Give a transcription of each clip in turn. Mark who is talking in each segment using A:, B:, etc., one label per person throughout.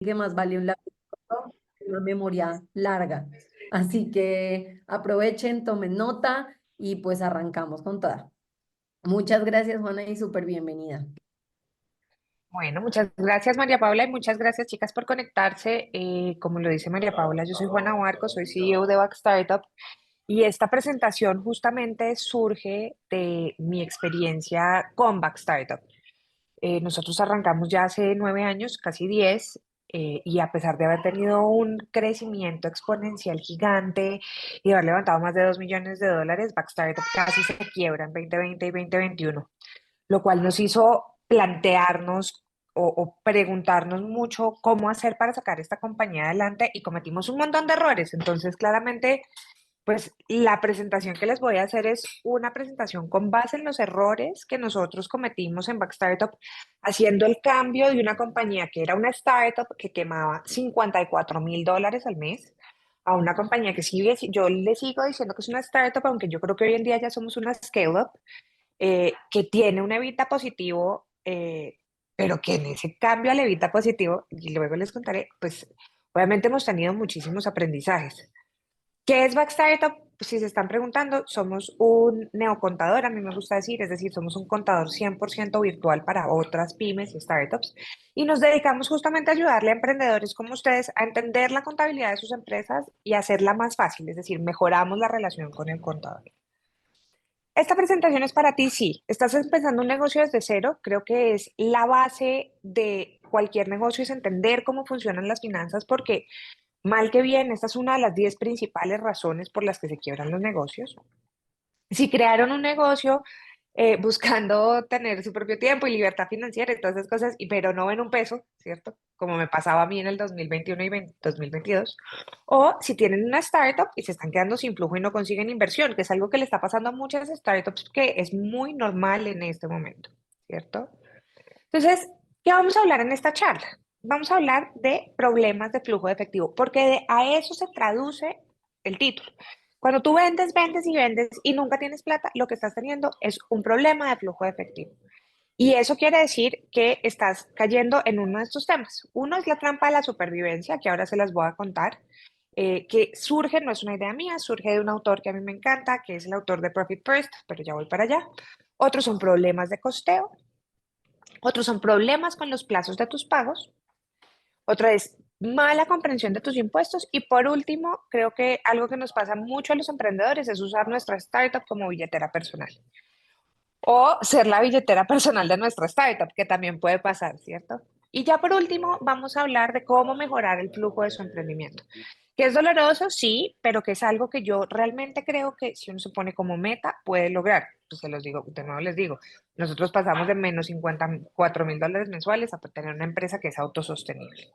A: que más vale un lápiz corto que una memoria larga. Así que aprovechen, tomen nota y pues arrancamos con toda. Muchas gracias, Juana, y súper bienvenida.
B: Bueno, muchas gracias María Paula y muchas gracias chicas por conectarse. Como lo dice María Paula, yo soy Juana Barco, soy CEO de Back Startup y esta presentación justamente surge de mi experiencia con Back Startup. Nosotros arrancamos ya hace 9 años, casi 10, y a pesar de haber tenido un crecimiento exponencial gigante y haber levantado más de $2 millones, Back Startup casi se quiebra en 2020 y 2021, lo cual nos hizo plantearnos o preguntarnos mucho cómo hacer para sacar esta compañía adelante y cometimos un montón de errores. Entonces, claramente, pues la presentación que les voy a hacer es una presentación con base en los errores que nosotros cometimos en Back Startup, haciendo el cambio de una compañía que era una startup que quemaba $54,000 al mes a una compañía que sigue, yo le sigo diciendo que es una startup, aunque yo creo que hoy en día ya somos una scale-up, que tiene un evita positivo, pero que en ese cambio al evita positivo, y luego les contaré, pues obviamente hemos tenido muchísimos aprendizajes. ¿Qué es Back Startup? Pues, si se están preguntando, somos un neocontador, a mí me gusta decir, es decir, somos un contador 100% virtual para otras pymes y startups, y nos dedicamos justamente a ayudarle a emprendedores como ustedes a entender la contabilidad de sus empresas y hacerla más fácil, es decir, mejoramos la relación con el contador. Esta presentación es para ti, sí. Estás empezando un negocio desde cero. Creo que es la base de cualquier negocio, es entender cómo funcionan las finanzas, porque mal que bien, esta es una de las 10 principales razones por las que se quiebran los negocios. Si crearon un negocio buscando tener su propio tiempo y libertad financiera y todas esas cosas, pero no ven un peso, ¿cierto? Como me pasaba a mí en el 2021 y 2022. O si tienen una startup y se están quedando sin flujo y no consiguen inversión, que es algo que le está pasando a muchas startups, que es muy normal en este momento, ¿cierto? Entonces, ¿qué vamos a hablar en esta charla? Vamos a hablar de problemas de flujo de efectivo, porque a eso se traduce el título. Cuando tú vendes, vendes y vendes y nunca tienes plata, lo que estás teniendo es un problema de flujo de efectivo. Y eso quiere decir que estás cayendo en uno de estos temas. Uno es la trampa de la supervivencia, que ahora se las voy a contar, que surge, no es una idea mía, surge de un autor que a mí me encanta, que es el autor de Profit First, pero ya voy para allá. Otros son problemas de costeo, otros son problemas con los plazos de tus pagos. Otra es mala comprensión de tus impuestos. Y por último, creo que algo que nos pasa mucho a los emprendedores es usar nuestra startup como billetera personal. O ser la billetera personal de nuestra startup, que también puede pasar, ¿cierto? Y ya por último, vamos a hablar de cómo mejorar el flujo de su emprendimiento. Que es doloroso, sí, pero que es algo que yo realmente creo que si uno se pone como meta, puede lograr. Pues se los digo, de nuevo les digo, nosotros pasamos de menos $54,000 mensuales a tener una empresa que es autosostenible.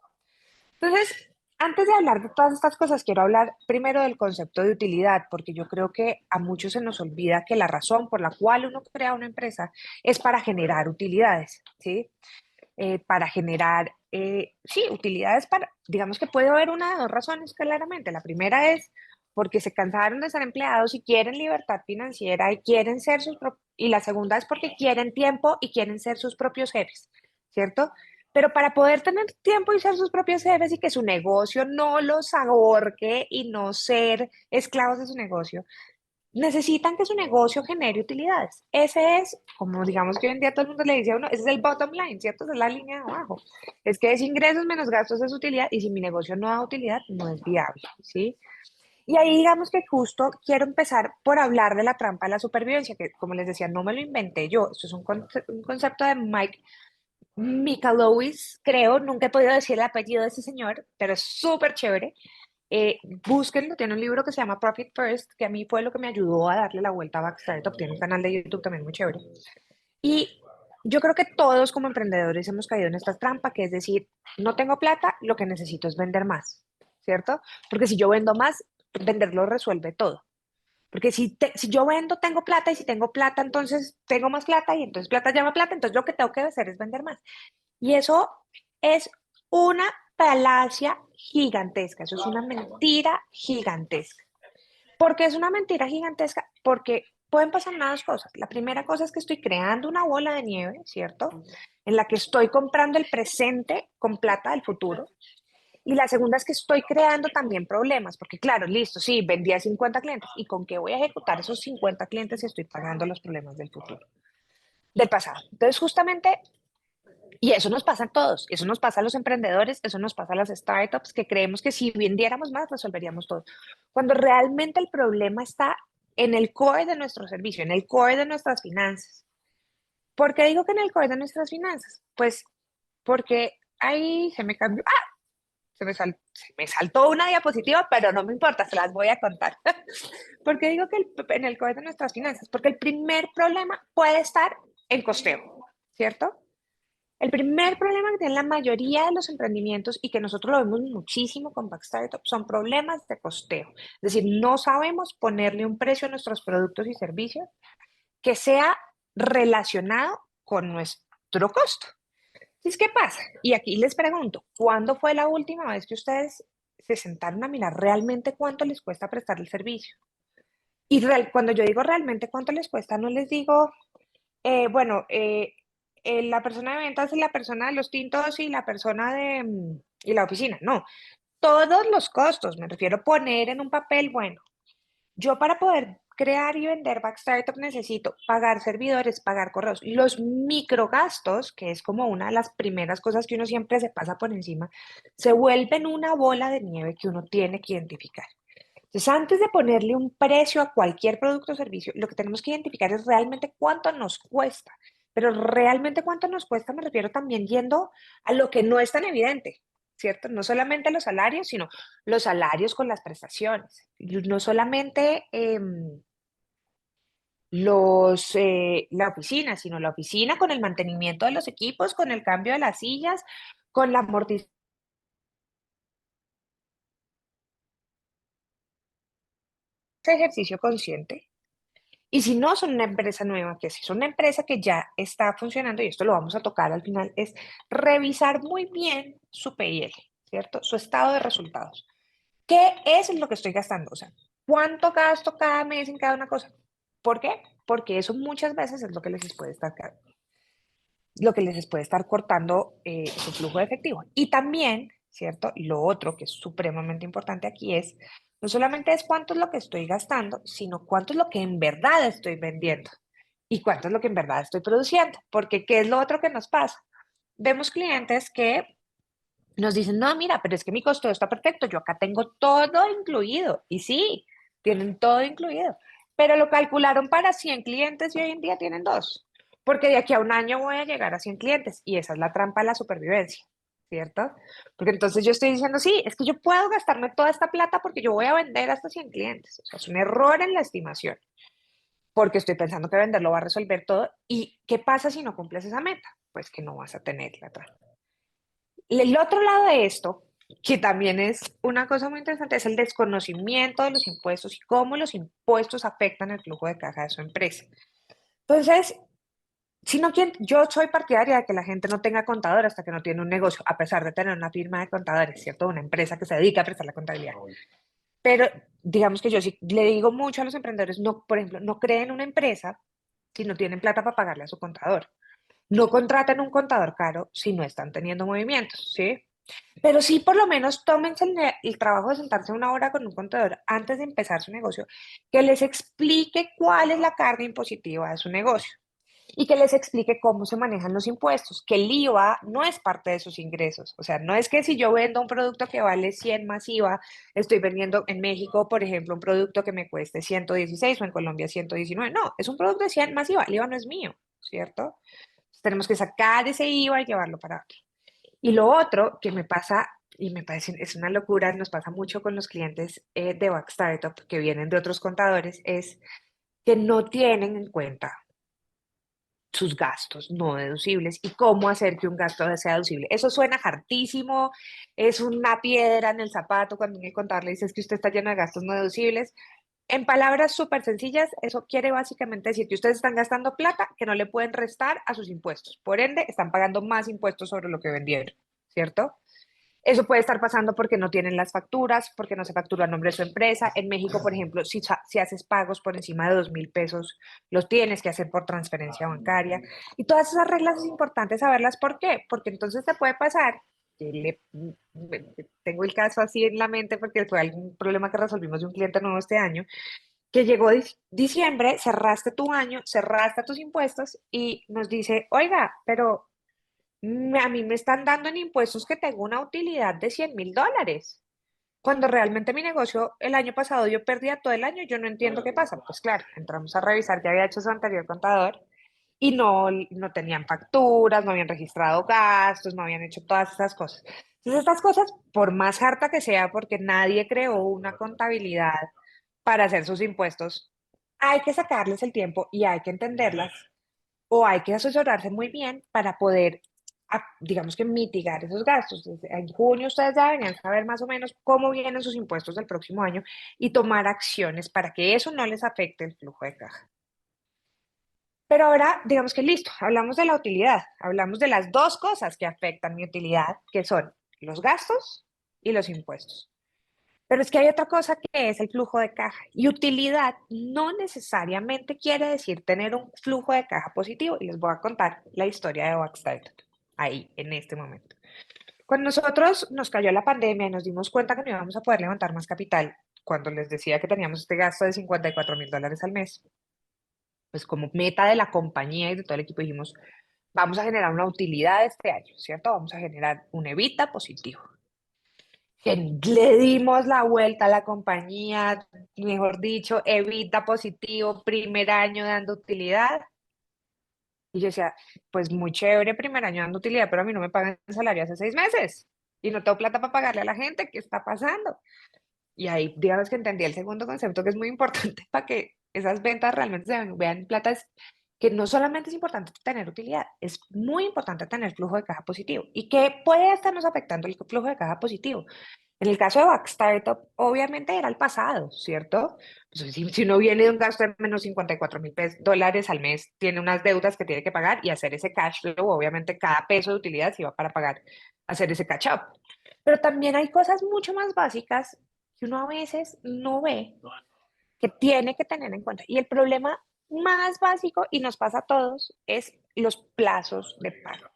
B: Entonces, antes de hablar de todas estas cosas, quiero hablar primero del concepto de utilidad, porque yo creo que a muchos se nos olvida que la razón por la cual uno crea una empresa es para generar utilidades, ¿sí? Para generar, sí, utilidades para, digamos que puede haber una de dos razones claramente. La primera es porque se cansaron de ser empleados y quieren libertad financiera y quieren ser y la segunda es porque quieren tiempo y quieren ser sus propios jefes, ¿cierto? Pero para poder tener tiempo y ser sus propios jefes y que su negocio no los ahorque y no ser esclavos de su negocio, necesitan que su negocio genere utilidades. Ese es, como digamos que hoy en día todo el mundo le dice a uno, ese es el bottom line, ¿cierto? Esa es la línea de abajo. Es que es ingresos menos gastos es utilidad y si mi negocio no da utilidad, no es viable, ¿sí? Y ahí digamos que justo quiero empezar por hablar de la trampa de la supervivencia, que como les decía, no me lo inventé yo, esto es un concepto de Mike Michalowicz, creo, nunca he podido decir el apellido de ese señor, pero es súper chévere. Búsquenlo, tiene un libro que se llama Profit First, que a mí fue lo que me ayudó a darle la vuelta a Backstartup, tiene un canal de YouTube también muy chévere. Y yo creo que todos como emprendedores hemos caído en esta trampa, que es decir, no tengo plata, lo que necesito es vender más, ¿cierto? Porque si yo vendo más, venderlo resuelve todo. Porque si yo vendo, tengo plata, y si tengo plata, entonces tengo más plata, y entonces plata llama plata, entonces lo que tengo que hacer es vender más. Y eso es una falacia gigantesca, eso es una mentira gigantesca. ¿Por qué es una mentira gigantesca? Porque pueden pasar unas dos cosas. La primera cosa es que estoy creando una bola de nieve, ¿cierto? En la que estoy comprando el presente con plata del futuro. Y la segunda es que estoy creando también problemas, porque claro, listo, sí, vendí a 50 clientes. ¿Y con qué voy a ejecutar esos 50 clientes si estoy pagando los problemas del futuro, del pasado? Entonces, justamente, y eso nos pasa a todos, eso nos pasa a los emprendedores, eso nos pasa a las startups, que creemos que si vendiéramos más, resolveríamos todo. Cuando realmente el problema está en el core de nuestro servicio, en el core de nuestras finanzas. ¿Por qué digo que en el core de nuestras finanzas? Pues porque ahí se me cambió, se me saltó una diapositiva, pero no me importa, se las voy a contar. ¿Por qué digo que en el core de nuestras finanzas? Porque el primer problema puede estar en costeo, ¿cierto? El primer problema que tienen la mayoría de los emprendimientos y que nosotros lo vemos muchísimo con Backstartup son problemas de costeo. Es decir, no sabemos ponerle un precio a nuestros productos y servicios que sea relacionado con nuestro costo. Entonces, ¿qué pasa? Y aquí les pregunto, ¿cuándo fue la última vez que ustedes se sentaron a mirar realmente cuánto les cuesta prestar el servicio? Y cuando yo digo realmente cuánto les cuesta, no les digo, bueno, la persona de ventas es la persona de los tintos y la persona de y la oficina. No, todos los costos, me refiero a poner en un papel, bueno, yo para poder crear y vender Backstartup necesito pagar servidores, pagar correos, los microgastos, que es como una de las primeras cosas que uno siempre se pasa por encima, se vuelven una bola de nieve que uno tiene que identificar. Entonces, antes de ponerle un precio a cualquier producto o servicio, lo que tenemos que identificar es realmente cuánto nos cuesta. Pero realmente cuánto nos cuesta me refiero también yendo a lo que no es tan evidente, ¿cierto? No solamente los salarios, sino los salarios con las prestaciones. No solamente la oficina, sino la oficina con el mantenimiento de los equipos, con el cambio de las sillas, con la amortización de ejercicio consciente. Y si no son una empresa nueva, que si son una empresa que ya está funcionando, y esto lo vamos a tocar al final, es revisar muy bien su PIL, ¿cierto? Su estado de resultados. ¿Qué es lo que estoy gastando? O sea, ¿cuánto gasto cada mes en cada una cosa? ¿Por qué? Porque eso muchas veces es lo que les puede estar, lo que les puede estar cortando su flujo de efectivo. Y también, ¿cierto? Lo otro que es supremamente importante aquí es, no solamente es cuánto es lo que estoy gastando, sino cuánto es lo que en verdad estoy vendiendo y cuánto es lo que en verdad estoy produciendo. Porque, ¿qué es lo otro que nos pasa? Vemos clientes que nos dicen, no, mira, pero es que mi costo está perfecto, yo acá tengo todo incluido. Y sí, tienen todo incluido, pero lo calcularon para 100 clientes y hoy en día tienen dos, porque de aquí a un año voy a llegar a 100 clientes y esa es la trampa de la supervivencia, ¿cierto? Porque entonces yo estoy diciendo, sí, es que yo puedo gastarme toda esta plata porque yo voy a vender hasta 100 clientes. O sea, es un error en la estimación, porque estoy pensando que venderlo va a resolver todo. ¿Y qué pasa si no cumples esa meta? Pues que no vas a tener la trampa. El otro lado de esto, que también es una cosa muy interesante, es el desconocimiento de los impuestos y cómo los impuestos afectan el flujo de caja de su empresa. Entonces, si no quieren, yo soy partidaria de que la gente no tenga contador hasta que no tiene un negocio, a pesar de tener una firma de contadores, ¿cierto? Una empresa que se dedica a prestar la contabilidad. Pero digamos que yo sí le digo mucho a los emprendedores, no, por ejemplo, no creen una empresa si no tienen plata para pagarle a su contador. No contraten un contador caro si no están teniendo movimientos, ¿sí? Pero sí, por lo menos tómense el trabajo de sentarse una hora con un contador antes de empezar su negocio, que les explique cuál es la carga impositiva de su negocio y que les explique cómo se manejan los impuestos, que el IVA no es parte de sus ingresos. O sea, no es que si yo vendo un producto que vale 100 más IVA, estoy vendiendo en México, por ejemplo, un producto que me cueste 116 o en Colombia 119. No, es un producto de 100 más IVA. El IVA no es mío, ¿cierto? Entonces, tenemos que sacar ese IVA y llevarlo para otro. Y lo otro que me pasa, y me parece, es una locura, nos pasa mucho con los clientes de Back Startup que vienen de otros contadores, es que no tienen en cuenta sus gastos no deducibles y cómo hacer que un gasto sea deducible. Eso suena hartísimo, es una piedra en el zapato cuando un contador le dices que usted está lleno de gastos no deducibles. En palabras súper sencillas, eso quiere básicamente decir que ustedes están gastando plata que no le pueden restar a sus impuestos. Por ende, están pagando más impuestos sobre lo que vendieron, ¿cierto? Eso puede estar pasando porque no tienen las facturas, porque no se factura a nombre de su empresa. En México, por ejemplo, si haces pagos por encima de 2.000 pesos, los tienes que hacer por transferencia bancaria. Y todas esas reglas es importante saberlas. ¿Por qué? Porque entonces te puede pasar, que tengo el caso así en la mente porque fue algún problema que resolvimos de un cliente nuevo este año, que llegó diciembre, cerraste tu año, cerraste tus impuestos y nos dice, oiga, pero a mí me están dando en impuestos que tengo una utilidad de $100.000, cuando realmente mi negocio el año pasado yo perdía todo el año, yo no entiendo qué pasa. Pues claro, entramos a revisar qué había hecho su anterior contador y no tenían facturas, no habían registrado gastos, no habían hecho todas esas cosas. Entonces estas cosas, por más harta que sea, porque nadie creó una contabilidad para hacer sus impuestos, hay que sacarles el tiempo y hay que entenderlas o hay que asesorarse muy bien para poder, digamos que mitigar esos gastos. En junio ustedes ya deberían saber más o menos cómo vienen sus impuestos del próximo año y tomar acciones para que eso no les afecte el flujo de caja. Pero ahora, digamos que listo, hablamos de la utilidad, hablamos de las dos cosas que afectan mi utilidad, que son los gastos y los impuestos. Pero es que hay otra cosa que es el flujo de caja. Y utilidad no necesariamente quiere decir tener un flujo de caja positivo. Y les voy a contar la historia de Backstarter ahí, en este momento. Cuando nosotros nos cayó la pandemia y nos dimos cuenta que no íbamos a poder levantar más capital, cuando les decía que teníamos este gasto de $54.000 al mes, pues como meta de la compañía y de todo el equipo dijimos, vamos a generar una utilidad este año, ¿cierto? Vamos a generar un EBITDA positivo. Que le dimos la vuelta a la compañía, mejor dicho, evita positivo, primer año dando utilidad. Y yo decía, pues muy chévere primer año dando utilidad, pero a mí no me pagan el salario hace 6 meses y no tengo plata para pagarle a la gente. ¿Qué está pasando? Y ahí, digamos que entendí el segundo concepto que es muy importante para que esas ventas realmente se vean en plata, es que no solamente es importante tener utilidad, es muy importante tener flujo de caja positivo. ¿Y qué puede estarnos afectando el flujo de caja positivo? En el caso de Back Startup, obviamente era el pasado, ¿cierto? Pues si uno viene de un gasto de menos $54.000 al mes, tiene unas deudas que tiene que pagar y hacer ese cash flow, obviamente cada peso de utilidad se va para pagar, hacer ese catch up. Pero también hay cosas mucho más básicas que uno a veces no ve, que tiene que tener en cuenta. Y el problema más básico, y nos pasa a todos, es los plazos de pago.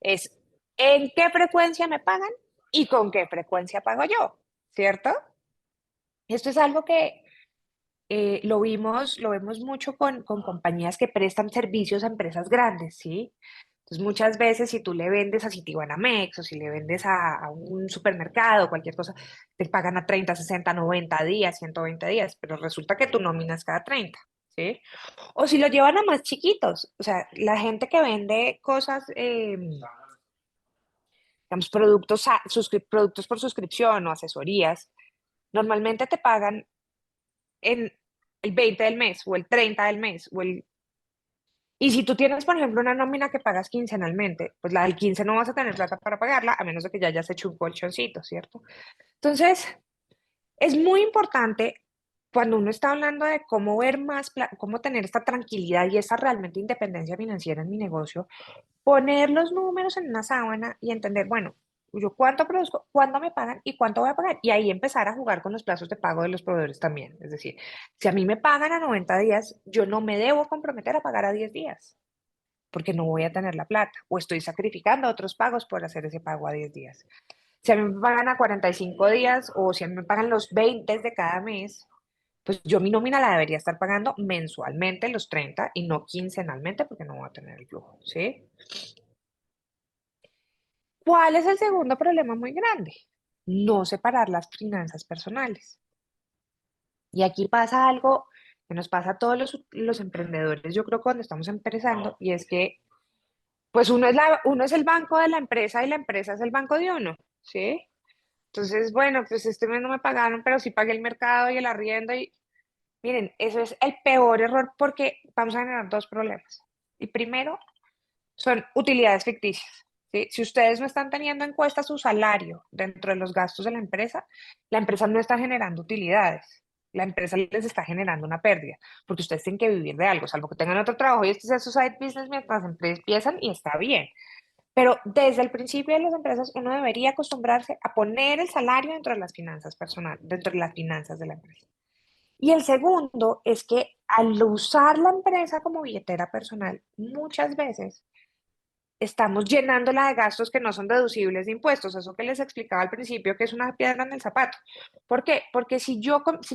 B: Es en qué frecuencia me pagan y con qué frecuencia pago yo, ¿cierto? Esto es algo que lo vemos mucho con compañías que prestan servicios a empresas grandes, ¿sí? Entonces, muchas veces si tú le vendes a Citibanamex o si le vendes a un supermercado, cualquier cosa, te pagan a 30, 60, 90 días, 120 días, pero resulta que tú nominas cada 30, ¿sí? O si lo llevan a más chiquitos, o sea, la gente que vende cosas, digamos, productos por suscripción o asesorías, normalmente te pagan en el 20 del mes o el 30 del mes y si tú tienes, por ejemplo, una nómina que pagas quincenalmente, pues la del 15 no vas a tener plata para pagarla a menos de que ya hayas hecho un colchoncito, ¿cierto? Entonces, es muy importante cuando uno está hablando de cómo ver más, cómo tener esta tranquilidad y esta realmente independencia financiera en mi negocio, poner los números en una sábana y entender, bueno, yo cuánto produzco, cuándo me pagan y cuánto voy a pagar. Y ahí empezar a jugar con los plazos de pago de los proveedores también. Es decir, si a mí me pagan a 90 días, yo no me debo comprometer a pagar a 10 días, porque no voy a tener la plata o estoy sacrificando otros pagos por hacer ese pago a 10 días. Si a mí me pagan a 45 días o si a mí me pagan los 20 de cada mes, pues yo mi nómina la debería estar pagando mensualmente los 30 y no quincenalmente porque no voy a tener el flujo, ¿sí? ¿Cuál es el segundo problema muy grande? No separar las finanzas personales. Y aquí pasa algo que nos pasa a todos los emprendedores, yo creo, cuando estamos empezando, y es que, pues uno es el banco de la empresa y la empresa es el banco de uno, ¿sí? Entonces, bueno, pues este mes no me pagaron, pero sí pagué el mercado y el arriendo y miren, eso es el peor error porque vamos a generar dos problemas. Y primero, son utilidades ficticias. ¿Sí? Si ustedes no están teniendo en cuenta su salario dentro de los gastos de la empresa no está generando utilidades. La empresa les está generando una pérdida, porque ustedes tienen que vivir de algo, salvo que tengan otro trabajo y este sea su side business mientras empiezan y está bien. Pero desde el principio de las empresas uno debería acostumbrarse a poner el salario dentro de las finanzas personales, dentro de las finanzas de la empresa. Y el segundo es que al usar la empresa como billetera personal, muchas veces estamos llenándola de gastos que no son deducibles de impuestos. Eso que les explicaba al principio, que es una piedra en el zapato. ¿Por qué? Porque si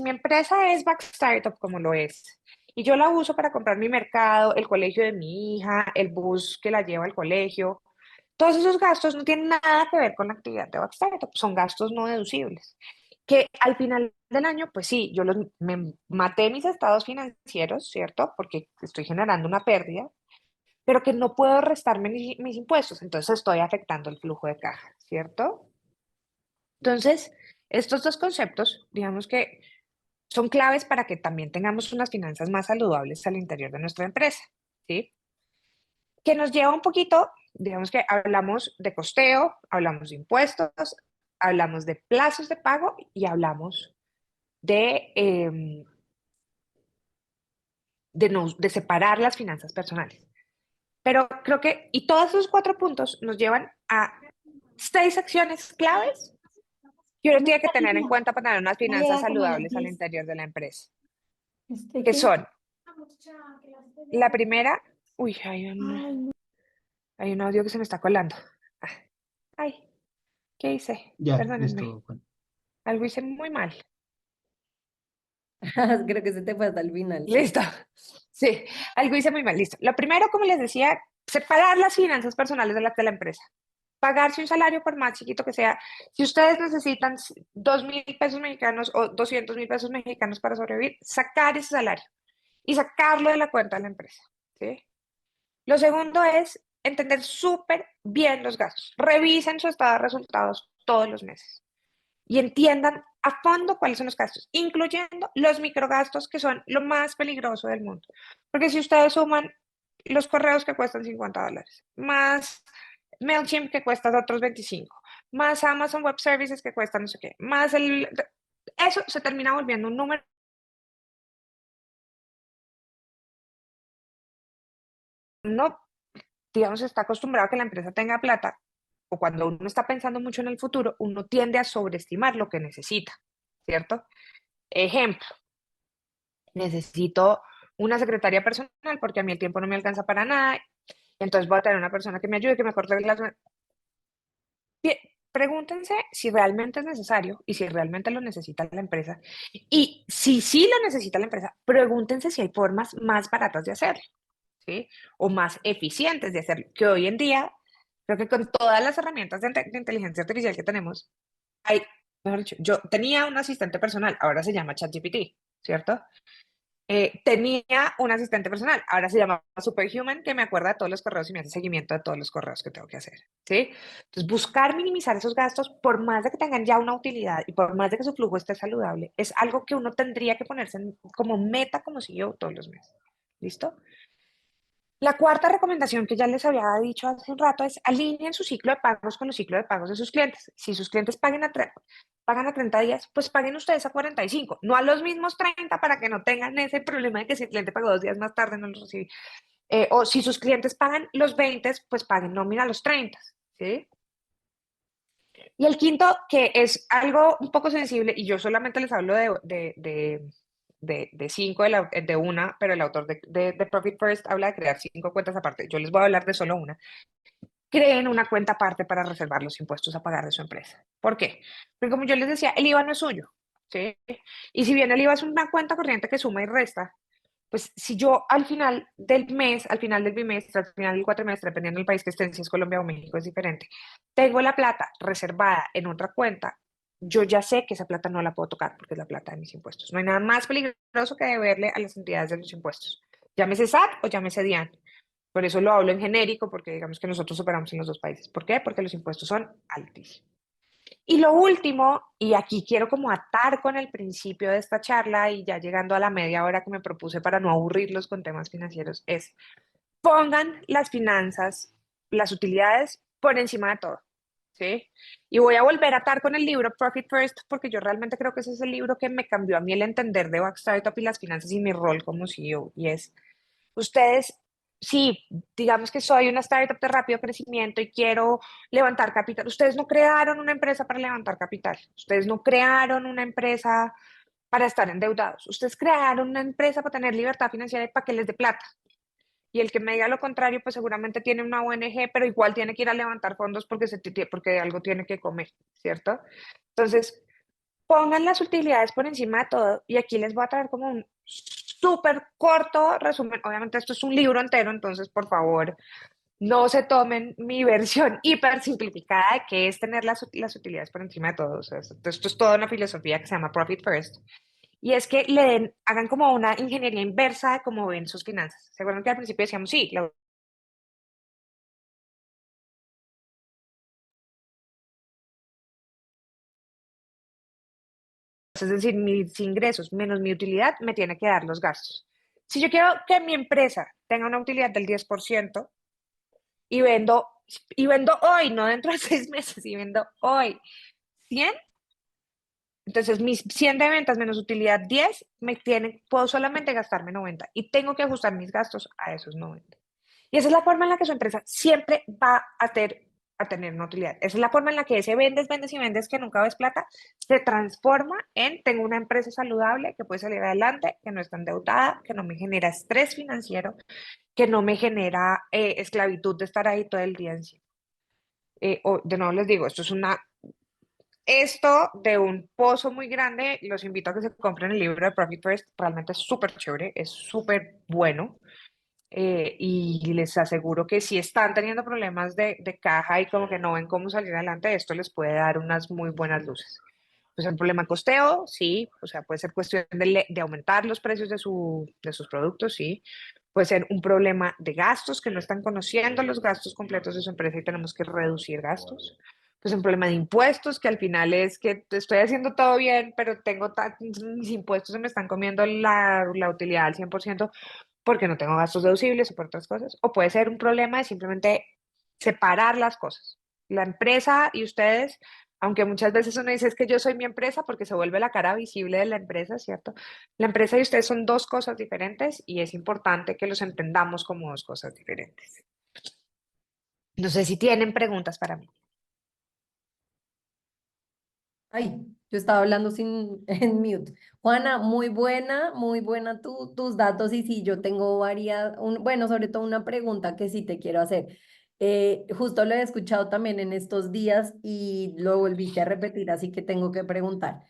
B: mi empresa es Back Startup, como lo es, y yo la uso para comprar mi mercado, el colegio de mi hija, el bus que la lleva al colegio, todos esos gastos no tienen nada que ver con la actividad de Back Startup, son gastos no deducibles. Que al final del año, pues sí, me maté mis estados financieros, ¿cierto? Porque estoy generando una pérdida, pero que no puedo restarme mis impuestos, entonces estoy afectando el flujo de caja, ¿cierto? Entonces, estos dos conceptos, digamos que son claves para que también tengamos unas finanzas más saludables al interior de nuestra empresa, ¿sí? Que nos lleva un poquito, digamos que hablamos de costeo, hablamos de impuestos, hablamos de plazos de pago y hablamos de separar las finanzas personales. Pero creo que, y todos esos cuatro puntos nos llevan a seis acciones claves que uno tiene que tener en cuenta para tener unas finanzas
A: Como a las
B: saludables al
A: 10.
B: interior de la empresa, que
A: ¿Qué?
B: son, la primera, uy,
A: Ay, no.
B: hay un audio que se me está colando. Ah, ay, ¿qué hice?
C: Ya,
B: Perdónenme,
C: listo, Juan.
B: algo hice muy mal.
A: Creo que se te fue hasta el final, sí.
B: Listo. Sí, algo hice muy mal. Listo. Lo primero, como les decía, separar las finanzas personales de las de la empresa. Pagarse un salario por más chiquito que sea. Si ustedes necesitan 2.000 pesos mexicanos o 200.000 pesos mexicanos para sobrevivir, sacar ese salario y sacarlo de la cuenta de la empresa. ¿Sí? Lo segundo es entender súper bien los gastos. Revisen su estado de resultados todos los meses y entiendan a fondo cuáles son los gastos, incluyendo los microgastos que son lo más peligroso del mundo. Porque si ustedes suman los correos que cuestan $50, más MailChimp que cuesta otros 25, más Amazon Web Services que cuestan no sé qué, más eso se termina volviendo un número. No, digamos, está acostumbrado a que la empresa tenga plata, o cuando uno está pensando mucho en el futuro, uno tiende a sobreestimar lo que necesita, ¿cierto? Ejemplo, necesito una secretaria personal porque a mí el tiempo no me alcanza para nada, entonces voy a tener una persona que me ayude, que me corte las... Pregúntense si realmente es necesario y si realmente lo necesita la empresa. Y si sí lo necesita la empresa, pregúntense si hay formas más baratas de hacerlo, ¿sí? O más eficientes de hacerlo, que hoy en día, creo que con todas las herramientas de inteligencia artificial que tenemos, hay, mejor dicho, yo tenía un asistente personal, ahora se llama ChatGPT, ¿cierto? Tenía un asistente personal, ahora se llama Superhuman, que me acuerda de todos los correos y me hace seguimiento de todos los correos que tengo que hacer, ¿sí? Entonces, buscar minimizar esos gastos, por más de que tengan ya una utilidad y por más de que su flujo esté saludable, es algo que uno tendría que ponerse como meta, como CEO todos los meses. ¿Listo? La cuarta recomendación que ya les había dicho hace un rato es alineen su ciclo de pagos con los ciclos de pagos de sus clientes. Si sus clientes pagan a 30 días, pues paguen ustedes a 45, no a los mismos 30 para que no tengan ese problema de que si el cliente pagó 2 días más tarde no los recibí. O si sus clientes pagan los 20, pues paguen nómina a los 30. ¿Sí? Y el quinto, que es algo un poco sensible, y yo solamente les hablo de cinco, de una, pero el autor de Profit First habla de crear cinco cuentas aparte. Yo les voy a hablar de solo una. Creen una cuenta aparte para reservar los impuestos a pagar de su empresa. ¿Por qué? Porque como yo les decía, el IVA no es suyo, ¿sí? Y si bien el IVA es una cuenta corriente que suma y resta, pues si yo al final del mes, al final del bimestre, al final del cuatrimestre, dependiendo del país que estén, si es Colombia o México, es diferente, tengo la plata reservada en otra cuenta, yo ya sé que esa plata no la puedo tocar porque es la plata de mis impuestos. No hay nada más peligroso que deberle a las entidades de los impuestos. Llámese SAT o llámese DIAN. Por eso lo hablo en genérico, porque digamos que nosotros operamos en los dos países. ¿Por qué? Porque los impuestos son altísimos. Y lo último, y aquí quiero como atar con el principio de esta charla y ya llegando a la media hora que me propuse para no aburrirlos con temas financieros, es pongan las finanzas, las utilidades por encima de todo, ¿sí? Y voy a volver a atar con el libro Profit First porque yo realmente creo que ese es el libro que me cambió a mí el entender de Back Startup y las finanzas y mi rol como CEO y es, ustedes sí, digamos que soy una startup de rápido crecimiento y quiero levantar capital. Ustedes no crearon una empresa para levantar capital. Ustedes no crearon una empresa para estar endeudados. Ustedes crearon una empresa para tener libertad financiera y para que les dé plata. Y el que me diga lo contrario, pues seguramente tiene una ONG, pero igual tiene que ir a levantar fondos porque, porque algo tiene que comer, ¿cierto? Entonces, pongan las utilidades por encima de todo y aquí les voy a traer como un súper corto resumen. Obviamente esto es un libro entero, entonces por favor no se tomen mi versión hiper simplificada de qué es tener las utilidades por encima de todo. O sea, esto es toda una filosofía que se llama Profit First. Y es que hagan como una ingeniería inversa de cómo ven sus finanzas. Seguramente al principio decíamos, sí, es decir, mis ingresos menos mi utilidad me tiene que dar los gastos. Si yo quiero que mi empresa tenga una utilidad del 10% y vendo, y vendo hoy, no dentro de 6 meses, y vendo hoy 100, entonces mis 100 de ventas menos utilidad 10, puedo solamente gastarme 90 y tengo que ajustar mis gastos a esos 90. Y esa es la forma en la que su empresa siempre va a tener una utilidad. Esa es la forma en la que ese vendes, vendes y vendes que nunca ves plata se transforma en tengo una empresa saludable que puede salir adelante, que no está endeudada, que no me genera estrés financiero, que no me genera esclavitud de estar ahí todo el día encima. De nuevo les digo, esto de un pozo muy grande, los invito a que se compren el libro de Profit First, realmente es súper chévere, es súper bueno. Y les aseguro que si están teniendo problemas de caja y como que no ven cómo salir adelante, esto les puede dar unas muy buenas luces. Pues el problema de costeo, sí, o sea, puede ser cuestión de aumentar los precios de sus productos, sí. Puede ser un problema de gastos, que no están conociendo los gastos completos de su empresa y tenemos que reducir gastos. Pues un problema de impuestos, que al final es que estoy haciendo todo bien, pero mis impuestos se me están comiendo la utilidad al 100% porque no tengo gastos deducibles o por otras cosas. O puede ser un problema de simplemente separar las cosas. La empresa y ustedes, aunque muchas veces uno dice es que yo soy mi empresa porque se vuelve la cara visible de la empresa, ¿cierto? La empresa y ustedes son dos cosas diferentes y es importante que los entendamos como dos cosas diferentes. No sé si tienen preguntas para mí.
A: Ay, yo estaba hablando sin en mute. Juana, muy buena tus datos y sí, yo tengo bueno, sobre todo una pregunta que sí te quiero hacer. Justo lo he escuchado también en estos días y lo volviste a repetir, así que tengo que preguntar.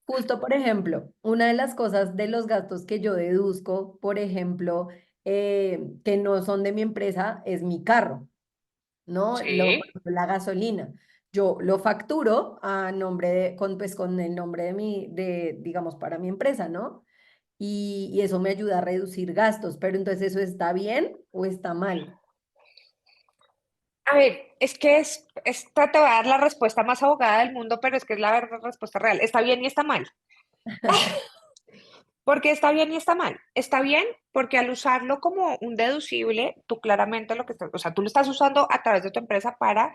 A: Justo, por ejemplo, una de las cosas de los gastos que yo deduzco, por ejemplo, que no son de mi empresa, es mi carro. ¿No? Por
B: Sí.
A: ejemplo, la gasolina. Yo lo facturo a nombre pues con el nombre digamos, para mi empresa, ¿no? Y eso me ayuda a reducir gastos, pero entonces ¿eso está bien o está mal?
B: A ver, es que esta te va a dar la respuesta más abogada del mundo, pero es que es la verdad respuesta real. Está bien y está mal. Porque está bien y está mal. Está bien porque al usarlo como un deducible, tú claramente o sea, tú lo estás usando a través de tu empresa para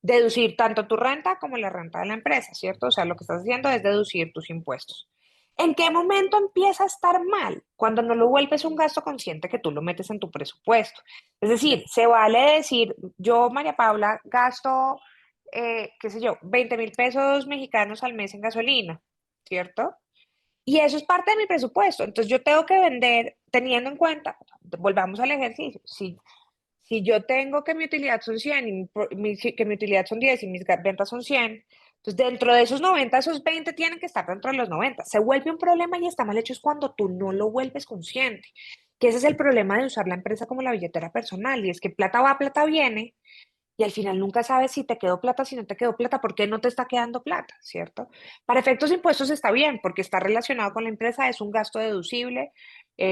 B: deducir tanto tu renta como la renta de la empresa, ¿cierto? O sea, lo que estás haciendo es deducir tus impuestos. ¿En qué momento empieza a estar mal? Cuando no lo vuelves un gasto consciente que tú lo metes en tu presupuesto. Es
A: Ya.
B: decir, se vale decir, yo, María Paula, gasto, qué sé yo, 20.000 pesos mexicanos al mes en gasolina, ¿cierto? Y eso es parte de mi presupuesto. Entonces yo tengo que vender teniendo en cuenta, volvamos al ejercicio, si yo tengo que mi utilidad son 100 y que mi utilidad son 10 y mis ventas son 100, entonces dentro de esos 90 esos 20 tienen que estar dentro de los 90. Se vuelve un problema y está mal hecho es cuando tú no lo vuelves consciente. Que ese es el problema de usar la empresa como la billetera personal y es que plata va, plata viene y al final nunca sabes si te quedó plata, si no te quedó plata, por qué no te está quedando plata, ¿cierto? Para efectos de impuestos está bien, porque está relacionado con la empresa, es un gasto deducible,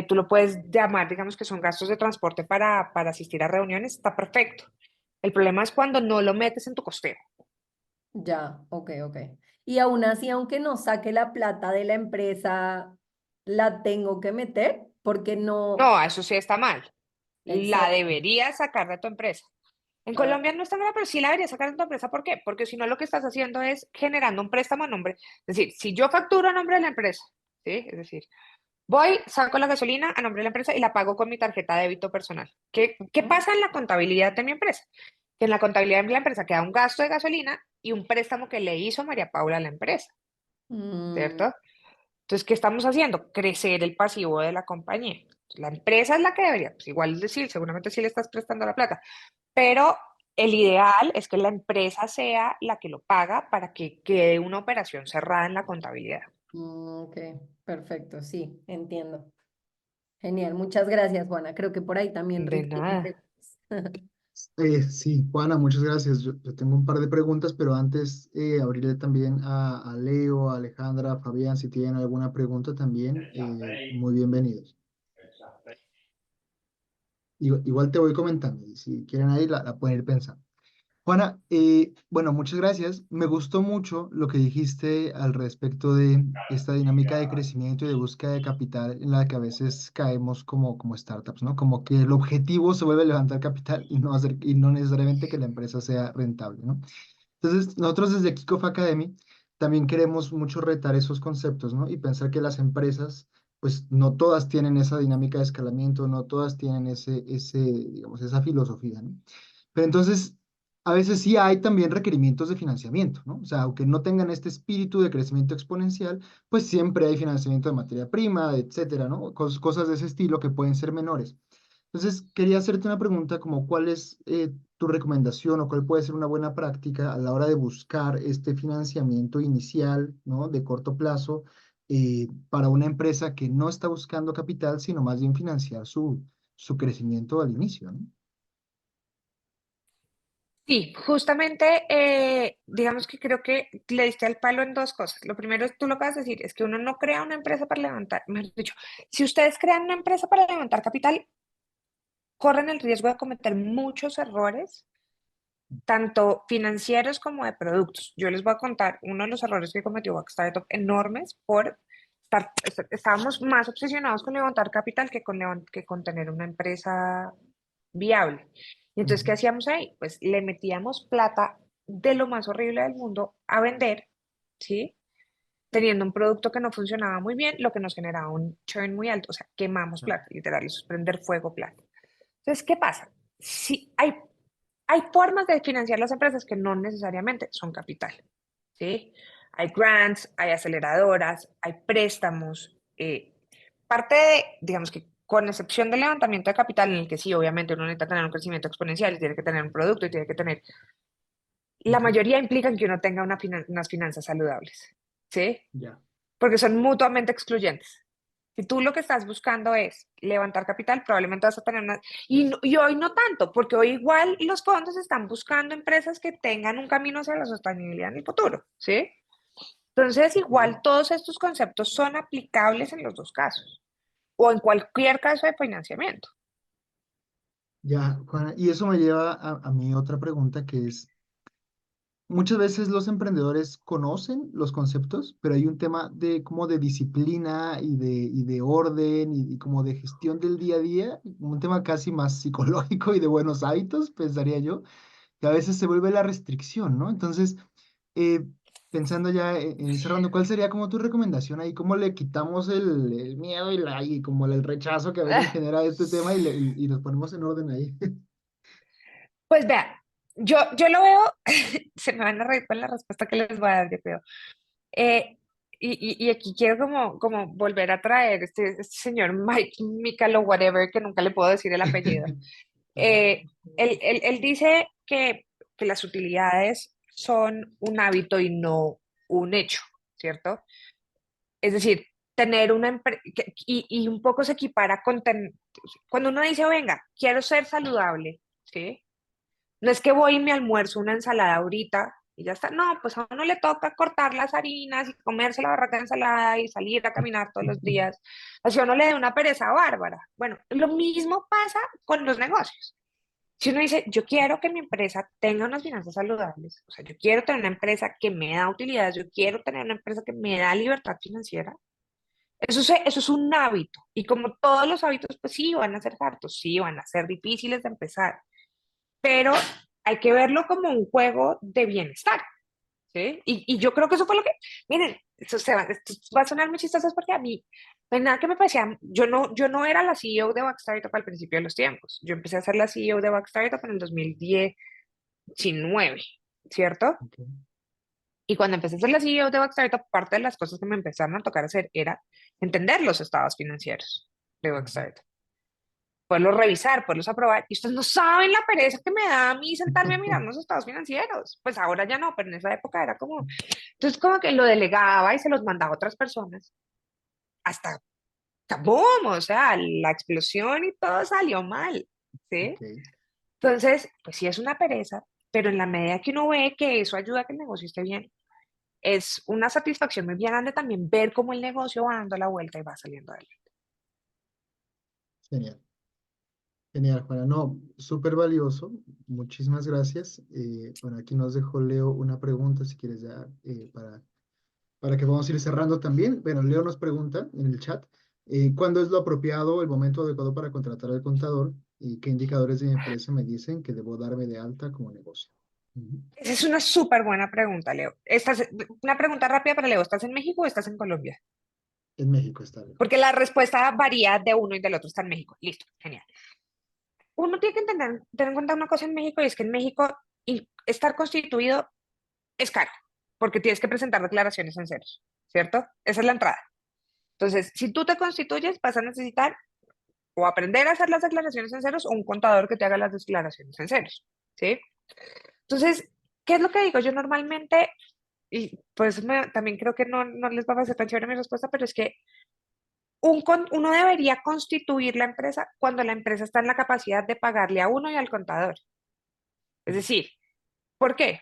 B: tú lo puedes llamar, digamos que son gastos de transporte para asistir a reuniones, está perfecto. El problema es cuando no lo metes en tu costeo.
A: Ya, ok, ok. Y aún así, aunque no saque la plata de la empresa, la tengo que meter porque no...
B: No, eso sí está mal. La
A: Exacto.
B: deberías sacar de tu empresa. En
A: Ah,
B: Colombia no está tan grave, pero sí la deberías sacar de tu empresa. ¿Por qué? Porque si no, lo que estás haciendo es generando un préstamo a nombre. Es decir, si yo facturo a nombre de la empresa, ¿sí? Es decir, Voy, saco la gasolina a nombre de la empresa y la pago con mi tarjeta de débito personal. ¿Qué
A: ¿No?
B: pasa en la contabilidad de mi empresa? Que en la contabilidad de la empresa queda un gasto de gasolina y un préstamo que le hizo María Paula a la empresa,
A: Mm,
B: ¿cierto? Entonces, ¿qué estamos haciendo? Crecer el pasivo de la compañía. La empresa es la que debería, pues igual decir, seguramente sí le estás prestando la plata, pero el ideal es que la empresa sea la que lo paga para que quede una operación cerrada en la contabilidad.
A: ok, perfecto, sí, entiendo. Genial, muchas gracias, Juana. Creo que por ahí también
B: De
A: Rick tiene
B: nada.
A: preguntas.
C: Sí, Juana, muchas gracias. Yo tengo un par de preguntas, pero antes abriré también a Leo, a Alejandra, a Fabián, si tienen alguna pregunta también, muy bienvenidos. Igual te voy comentando, y si quieren ahí la pueden ir pensando. Juana, bueno, muchas gracias. Me gustó mucho lo que dijiste al respecto de esta dinámica de crecimiento y de búsqueda de capital en la que a veces caemos como startups, ¿no? Como que el objetivo se vuelve levantar capital y no hacer, y no necesariamente que la empresa sea rentable, ¿no? Entonces, nosotros desde Kickoff Academy también queremos mucho retar esos conceptos, ¿no? Y pensar que las empresas, pues no todas tienen esa dinámica de escalamiento, no todas tienen digamos, esa filosofía, ¿no? Pero entonces, a veces sí hay también requerimientos de financiamiento, ¿no? O sea, aunque no tengan este espíritu de crecimiento exponencial, pues siempre hay financiamiento de materia prima, etcétera, ¿no? Cosas de ese estilo que pueden ser menores. Entonces, quería hacerte una pregunta como cuál es tu recomendación o cuál puede ser una buena práctica a la hora de buscar este financiamiento inicial, ¿no? De corto plazo para una empresa que no está buscando capital, sino más bien financiar su crecimiento al inicio, ¿no?
B: Sí, justamente, digamos que creo que le diste al palo en dos cosas. Lo primero, tú lo que vas a decir, es que uno no crea una empresa para levantar, mejor dicho, si ustedes crean una empresa para levantar capital, corren el riesgo de cometer muchos errores, tanto financieros como de productos. Yo les voy a contar uno de los errores que cometió Back Startup enormes por estábamos más obsesionados con levantar capital que con tener una empresa viable. Y entonces, ¿qué
C: Ujú.
B: hacíamos ahí? Pues le metíamos plata de lo más horrible del mundo a vender, ¿sí? Teniendo un producto que no funcionaba muy bien, lo que nos generaba un churn muy alto, o sea, quemamos
C: Ah,
B: plata, literal, eso es prender fuego plata. Entonces, ¿qué pasa? Si hay formas de financiar las empresas que no necesariamente son capital, ¿sí? Hay grants, hay aceleradoras, hay préstamos. Parte de, digamos que con excepción del levantamiento de capital, en el que sí, obviamente uno necesita tener un crecimiento exponencial, y tiene que tener un producto y tiene que tener, la
C: ujú.
B: mayoría implican que uno tenga unas finanzas saludables, ¿sí?
C: Ya.
B: Porque son mutuamente excluyentes. Si tú lo que estás buscando es levantar capital, probablemente vas a tener una... Y hoy no tanto, porque hoy igual los fondos están buscando empresas que tengan un camino hacia la sostenibilidad en el futuro, ¿sí? Entonces,
C: Ok.
B: igual todos estos conceptos son aplicables en los dos casos, o en cualquier caso de financiamiento.
C: Ya, Juana, y eso me lleva a mi otra pregunta que es, muchas veces los emprendedores conocen los conceptos, pero hay un tema de como de disciplina y de orden y como de gestión del día a día, un tema casi más psicológico y de buenos hábitos, pensaría yo, que a veces se vuelve la restricción, ¿no? Entonces, eh, pensando ya en ir cerrando, ¿cuál sería como tu recomendación ahí? ¿Cómo le quitamos el miedo y como el rechazo que a veces genera este tema y nos ponemos en orden ahí?
B: Pues vea, yo lo veo, se me van a reír con la respuesta que les voy a dar, yo creo. Eh, y aquí quiero como volver a traer este señor Mike Michael o whatever, que nunca le puedo decir el apellido. Eh, él dice que las utilidades son un hábito y no un hecho, ¿cierto? Es decir, tener una empresa, y un poco se equipara con, cuando uno dice, venga, quiero ser saludable, ¿sí? No es que voy y me almuerzo una ensalada ahorita y ya está. No, pues a uno le toca cortar las harinas y comerse la barraca de ensalada y salir a caminar todos los días. Así a uno le da una pereza bárbara. Bueno, lo mismo pasa con los negocios. Si uno dice, yo quiero que mi empresa tenga unas finanzas saludables, o sea, yo quiero tener una empresa que me da utilidades, yo quiero tener una empresa que me da libertad financiera, eso es un hábito. Y como todos los hábitos, pues sí, van a ser hartos, sí, van a ser difíciles de empezar, pero hay que verlo como un juego de bienestar, ¿sí? Y yo creo que eso fue lo que, miren, esto va a sonar muy chistoso porque a mí Pues nada que me parecía, yo no era la CEO de Back Startup al principio de los tiempos. Yo empecé a ser la CEO de Back Startup en el 2019, ¿cierto?
C: Ok,
B: Y cuando empecé a ser la CEO de Back Startup, parte de las cosas que me empezaron a tocar hacer era entender los estados financieros de Back
C: ujú.
B: Startup, poderlos revisar, poderlos aprobar. Y ustedes no saben la pereza que me da a mí sentarme a mirar los estados financieros. Pues ahora ya no, pero en esa época era como, entonces como que lo delegaba y se los mandaba a otras personas hasta ¡boom! O sea, la explosión y todo salió mal, ¿sí?
C: Ok,
B: Entonces, pues sí es una pereza, pero en la medida que uno ve que eso ayuda a que el negocio esté bien, es una satisfacción muy bien grande también ver cómo el negocio va dando la vuelta y va saliendo adelante.
C: genial. Genial, Juana. No, súper valioso. Muchísimas gracias. Bueno, aquí nos dejó Leo una pregunta, si quieres ya, para que vamos a ir cerrando también. Bueno, Leo nos pregunta en el chat, ¿cuándo es lo apropiado, el momento adecuado para contratar al contador? ¿Y qué indicadores de mi empresa me dicen que debo darme de alta como negocio? Ujú.
B: Esa es una súper buena pregunta, Leo. Una pregunta rápida para Leo. ¿Estás en México o estás en Colombia?
C: En México está Leo.
B: Porque la respuesta varía de uno y del otro. Está en México. Listo, genial. Uno tiene que tener en cuenta una cosa en México y es que en México estar constituido es caro, porque tienes que presentar declaraciones en ceros, ¿cierto? Esa es la entrada. Entonces, si tú te constituyes, vas a necesitar o aprender a hacer las declaraciones en ceros o un contador que te haga las declaraciones en ceros, ¿sí? Entonces, ¿qué es lo que digo? Yo normalmente, y pues también creo que no les va a parecer tan chévere mi respuesta, pero es que uno debería constituir la empresa cuando la empresa está en la capacidad de pagarle a uno y al contador. Es decir, ¿por qué?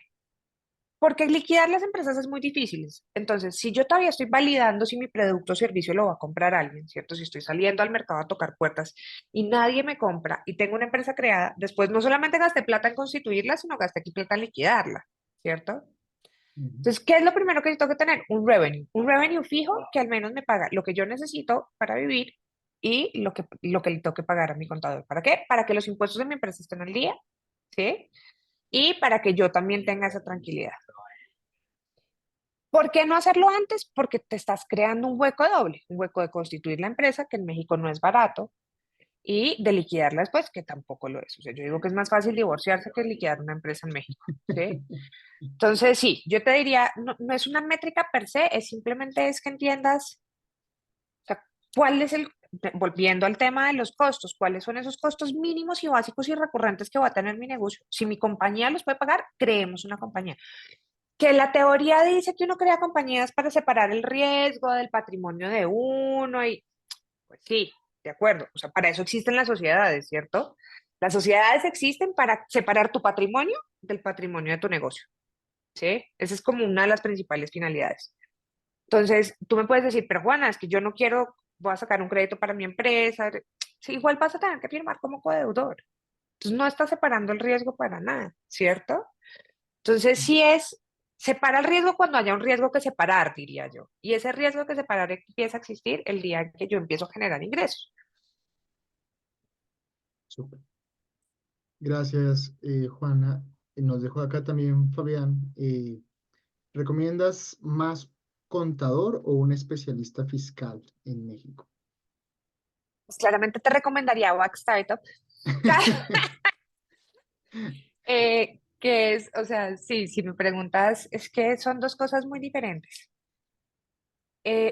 B: Porque liquidar las empresas es muy difícil. Entonces, si yo todavía estoy validando si mi producto o servicio lo va a comprar alguien, ¿cierto? Si estoy saliendo al mercado a tocar puertas y nadie me compra y tengo una empresa creada, después no solamente gasté plata en constituirla, sino gasté aquí plata en liquidarla, ¿cierto?
C: Ujú.
B: Entonces, ¿qué es lo primero que yo tengo que tener? Un revenue fijo que al menos me paga lo que yo necesito para vivir y lo que le tengo que pagar a mi contador. ¿Para qué? Para que los impuestos de mi empresa estén al día, ¿sí? Y para que yo también tenga esa tranquilidad. ¿Por qué no hacerlo antes? Porque te estás creando un hueco doble, un hueco de constituir la empresa, que en México no es barato, y de liquidarla después, que tampoco lo es. O sea, yo digo que es más fácil divorciarse que liquidar una empresa en México, ¿sí? Entonces, sí, yo te diría, no es una métrica per se, es simplemente es que entiendas, o sea, cuál es volviendo al tema de los costos, cuáles son esos costos mínimos y básicos y recurrentes que va a tener mi negocio. Si mi compañía los puede pagar, creemos una compañía. Que la teoría dice que uno crea compañías para separar el riesgo del patrimonio de uno y pues sí, de acuerdo. O sea, para eso existen las sociedades, ¿cierto? Las sociedades existen para separar tu patrimonio del patrimonio de tu negocio, ¿sí? Esa es como una de las principales finalidades. Entonces, tú me puedes decir, pero Juana, es que yo no quiero, voy a sacar un crédito para mi empresa. Sí, igual vas a tener que firmar como codeudor. Entonces, no estás separando el riesgo para nada, ¿cierto? Entonces, sí es, separa el riesgo cuando haya un riesgo que separar, diría yo. Y ese riesgo que separar empieza a existir el día que yo empiezo a generar ingresos.
C: Súper. Gracias, Juana. Nos dejó acá también Fabián. ¿Recomiendas más contador o un especialista fiscal en México?
B: Pues claramente te recomendaría Back Startup, que es, o sea, sí, si me preguntas, es que son dos cosas muy diferentes.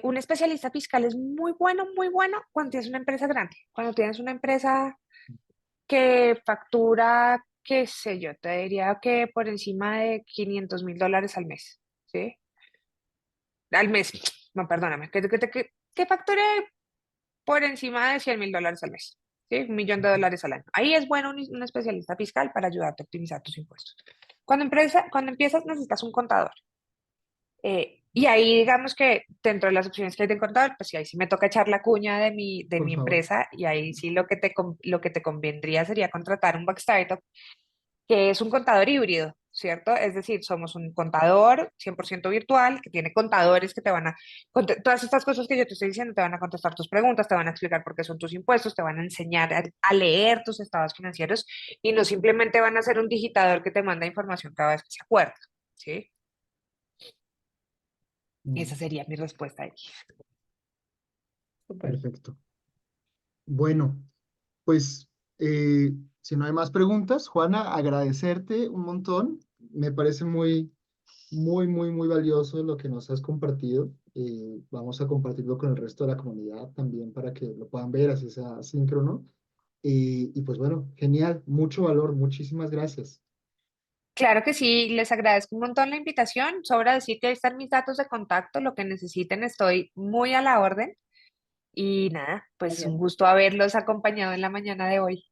B: Un especialista fiscal es muy bueno cuando tienes una empresa grande, cuando tienes una empresa que factura, qué sé yo, te diría que por encima de $500,000 al mes, ¿sí? Al mes, no, perdóname, que facture por encima de $100,000 al mes, ¿sí? $1,000,000 al año. Ahí es bueno un especialista fiscal para ayudarte a optimizar tus impuestos. Cuando empiezas necesitas un contador. Y ahí digamos que dentro de las opciones que hay de contador, pues sí, ahí sí me toca echar la cuña de
C: Por
B: mi
C: favor.
B: empresa y ahí sí lo que te convendría sería contratar un back startup que es un contador híbrido, ¿cierto? Es decir, somos un contador 100% virtual, que tiene contadores que te van a, todas estas cosas que yo te estoy diciendo, te van a contestar tus preguntas, te van a explicar por qué son tus impuestos, te van a enseñar a leer tus estados financieros y no simplemente van a ser un digitador que te manda información cada vez que se acuerda, ¿sí?
C: Mm.
B: Esa sería mi respuesta ahí.
A: súper.
C: Perfecto. Bueno, pues si no hay más preguntas, Juana, agradecerte un montón. Me parece muy valioso lo que nos has compartido. Vamos a compartirlo con el resto de la comunidad también para que lo puedan ver, así sea síncrono. Y pues bueno, genial, mucho valor, muchísimas gracias.
B: Claro que sí, les agradezco un montón la invitación. Sobra decir que ahí están mis datos de contacto, lo que necesiten, estoy muy a la orden. Y nada, pues
A: Gracias.
B: un gusto haberlos acompañado en la mañana de hoy.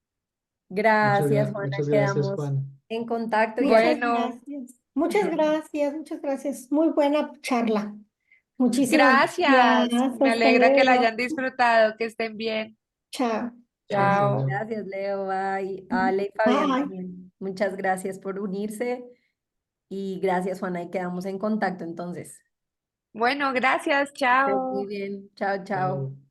A: Gracias, Juana.
C: Muchas gracias,
A: Quedamos
C: Juana.
A: en contacto y
D: Muchas
B: Bueno,
D: gracias. Muchas gracias, muchas gracias. Muy buena charla. Muchísimas
B: gracias.
D: gracias.
B: Me
D: Hasta
B: alegra que la
D: luego.
B: hayan disfrutado, que estén bien.
D: Chao.
C: Hasta
B: Chao.
C: luego.
A: gracias, Leo. Bye. Ale y Fabián
D: Bye.
A: también. Muchas gracias por unirse y gracias, Juana. Y quedamos en contacto entonces.
B: Bueno, gracias,
A: Que estés muy
B: chao.
A: bien. Chao, chao.
C: Chao.